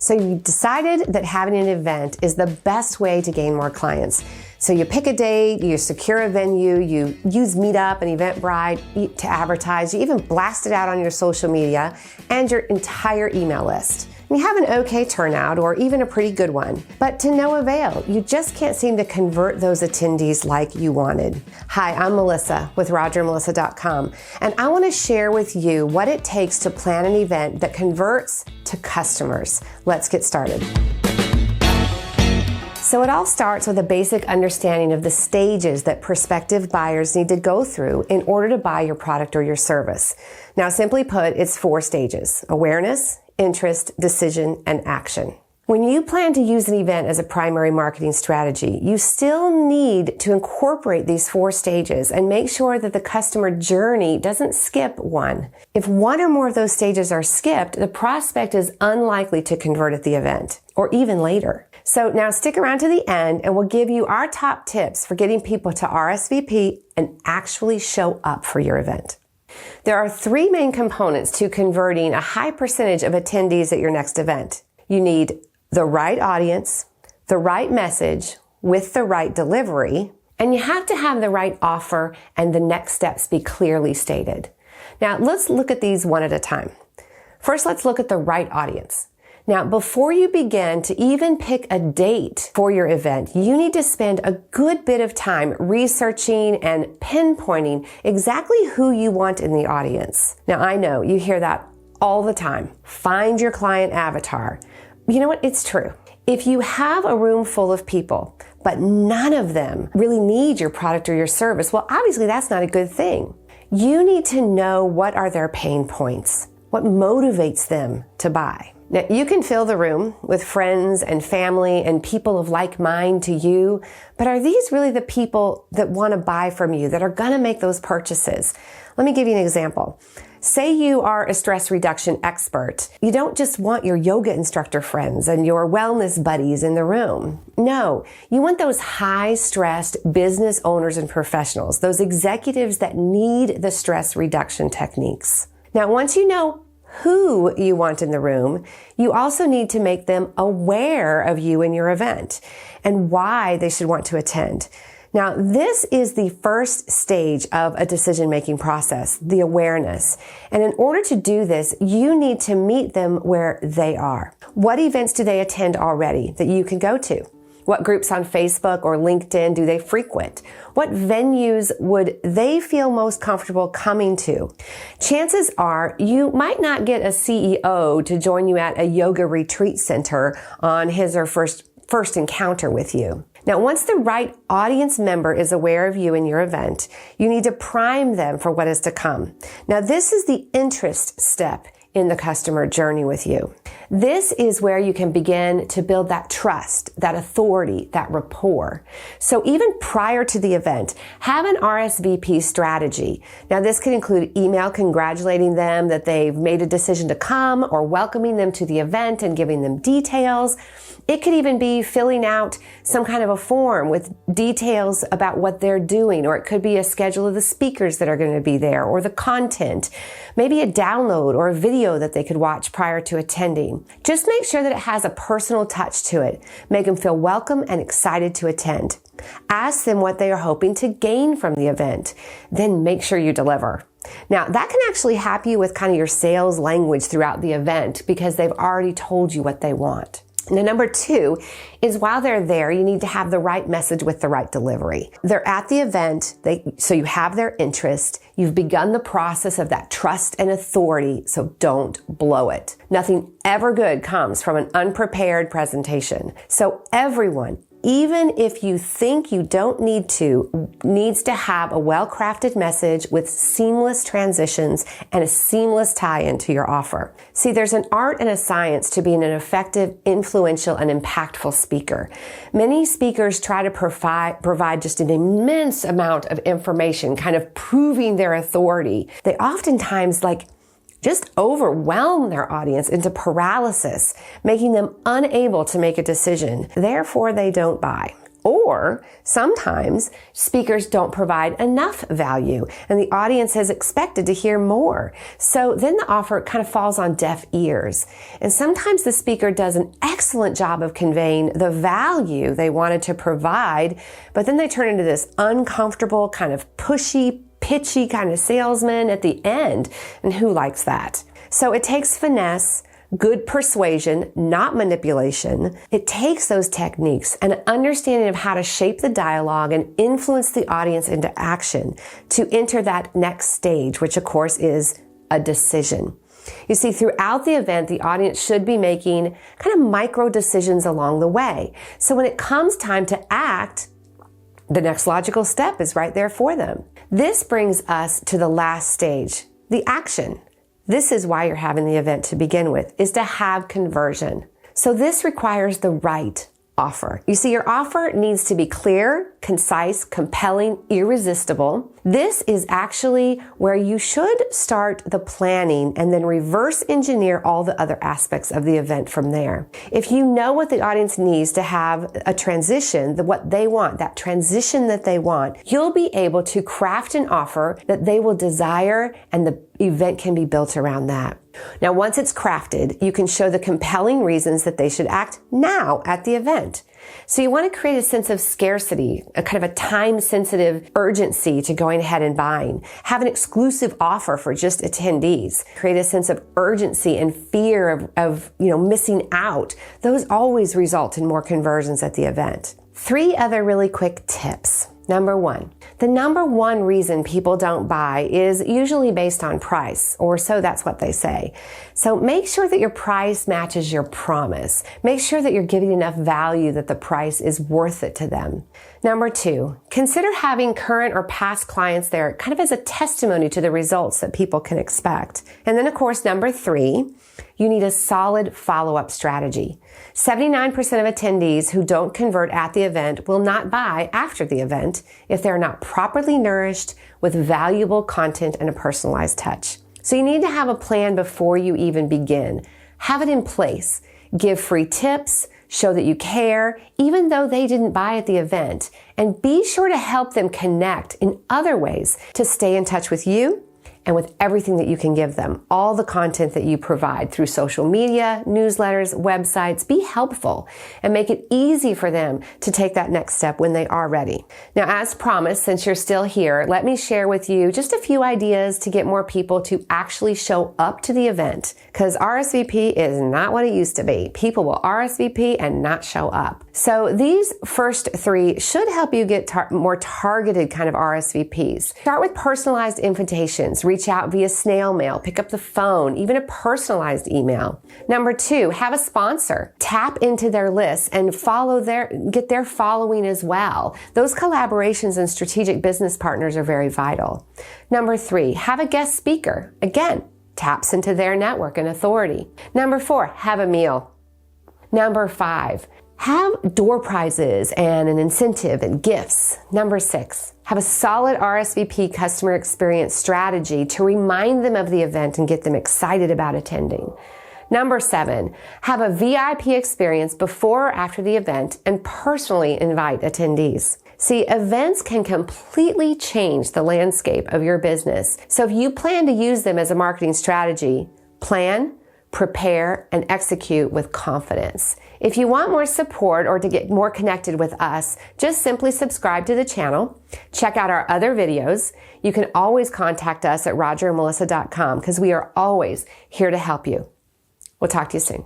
So you decided that having an event is the best way to gain more clients. So you pick a date, you secure a venue, you use Meetup and Eventbrite to advertise, you even blast it out on your social media and your entire email list. You have an okay turnout or even a pretty good one, but to no avail. You just can't seem to convert those attendees like you wanted. Hi, I'm Melissa with RodgerMelissa.com, and I want to share with you what it takes to plan an event that converts to customers. Let's get started. So it all starts with a basic understanding of the stages that prospective buyers need to go through in order to buy your product or your service. Now, simply put, it's 4 stages: awareness, interest, decision, and action. When you plan to use an event as a primary marketing strategy, you still need to incorporate these 4 stages and make sure that the customer journey doesn't skip one. If one or more of those stages are skipped, the prospect is unlikely to convert at the event or even later. So now stick around to the end and we'll give you our top tips for getting people to RSVP and actually show up for your event. There are 3 main components to converting a high percentage of attendees at your next event. You need the right audience, the right message with the right delivery, and you have to have the right offer and the next steps be clearly stated. Now let's look at these one at a time. First, let's look at the right audience. Now, before you begin to even pick a date for your event, you need to spend a good bit of time researching and pinpointing exactly who you want in the audience. Now, I know you hear that all the time. Find your client avatar. You know what? It's true. If you have a room full of people, but none of them really need your product or your service, well, obviously that's not a good thing. You need to know what are their pain points, what motivates them to buy. Now, you can fill the room with friends and family and people of like mind to you, but are these really the people that want to buy from you, that are going to make those purchases? Let me give you an example. Say you are a stress reduction expert. You don't just want your yoga instructor friends and your wellness buddies in the room. No, you want those high-stressed business owners and professionals, those executives that need the stress reduction techniques. Now, once you know who you want in the room, you also need to make them aware of you and your event and why they should want to attend. Now, this is the first stage of a decision-making process, the awareness. And in order to do this, you need to meet them where they are. What events do they attend already that you can go to? What groups on Facebook or LinkedIn do they frequent? What venues would they feel most comfortable coming to? Chances are you might not get a CEO to join you at a yoga retreat center on his or first encounter with you. Now, once the right audience member is aware of you and your event, you need to prime them for what is to come. Now, this is the interest step in the customer journey with you. This is where you can begin to build that trust, that authority, that rapport. So even prior to the event, have an RSVP strategy. Now, this could include email congratulating them that they've made a decision to come, or welcoming them to the event and giving them details. It could even be filling out some kind of a form with details about what they're doing, or it could be a schedule of the speakers that are going to be there, or the content, maybe a download or a video that they could watch prior to attending. Just make sure that it has a personal touch to it. Make them feel welcome and excited to attend. Ask them what they are hoping to gain from the event. Then make sure you deliver. Now, that can actually help you with kind of your sales language throughout the event because they've already told you what they want. Now, number 2 is while they're there, you need to have the right message with the right delivery. They're at the event, so you have their interest. You've begun the process of that trust and authority, so don't blow it. Nothing ever good comes from an unprepared presentation. So everyone, even if you think you don't need to, needs to have a well-crafted message with seamless transitions and a seamless tie-in to your offer. See, there's an art and a science to being an effective, influential, and impactful speaker. Many speakers try to provide just an immense amount of information, kind of proving their authority. They oftentimes just overwhelm their audience into paralysis, making them unable to make a decision. Therefore, they don't buy. Or sometimes speakers don't provide enough value and the audience is expected to hear more. So then the offer kind of falls on deaf ears. And sometimes the speaker does an excellent job of conveying the value they wanted to provide, but then they turn into this uncomfortable, kind of pushy, pitchy kind of salesman at the end. And who likes that? So it takes finesse, good persuasion, not manipulation. It takes those techniques and an understanding of how to shape the dialogue and influence the audience into action to enter that next stage, which of course is a decision. You see, throughout the event, the audience should be making kind of micro decisions along the way. So when it comes time to act, the next logical step is right there for them. This brings us to the last stage, the action. This is why you're having the event to begin with, is to have conversion. So this requires the right offer. You see, your offer needs to be clear, concise, compelling, irresistible. This is actually where you should start the planning and then reverse engineer all the other aspects of the event from there. If you know what the audience needs to have a transition, what they want, that transition that they want, you'll be able to craft an offer that they will desire, and the event can be built around that. Now, once it's crafted, you can show the compelling reasons that they should act now at the event. So you want to create a sense of scarcity, a kind of a time-sensitive urgency to going ahead and buying. Have an exclusive offer for just attendees. Create a sense of urgency and fear of missing out. Those always result in more conversions at the event. 3 other really quick tips. Number 1, the number 1 reason people don't buy is usually based on price, or so that's what they say. So make sure that your price matches your promise. Make sure that you're giving enough value that the price is worth it to them. Number 2, consider having current or past clients there kind of as a testimony to the results that people can expect. And then of course, number 3, you need a solid follow-up strategy. 79% of attendees who don't convert at the event will not buy after the event if they're not properly nourished with valuable content and a personalized touch. So you need to have a plan before you even begin. Have it in place. Give free tips, show that you care, even though they didn't buy at the event, and be sure to help them connect in other ways to stay in touch with you and with everything that you can give them, all the content that you provide through social media, newsletters, websites. Be helpful and make it easy for them to take that next step when they are ready. Now, as promised, since you're still here, let me share with you just a few ideas to get more people to actually show up to the event, because RSVP is not what it used to be. People will RSVP and not show up. So these first 3 should help you get more targeted kind of RSVPs. Start with personalized invitations. Reach out via snail mail, pick up the phone, even a personalized email. Number 2, have a sponsor. Tap into their list and get their following as well. Those collaborations and strategic business partners are very vital. Number 3, have a guest speaker. Again, taps into their network and authority. Number 4, have a meal. Number 5, have door prizes and an incentive and gifts. Number 6, have a solid RSVP customer experience strategy to remind them of the event and get them excited about attending. Number 7, have a VIP experience before or after the event and personally invite attendees. See, events can completely change the landscape of your business. So if you plan to use them as a marketing strategy, plan, prepare, and execute with confidence. If you want more support or to get more connected with us, just simply subscribe to the channel. Check out our other videos. You can always contact us at rodgerandmelissa.com because we are always here to help you. We'll talk to you soon.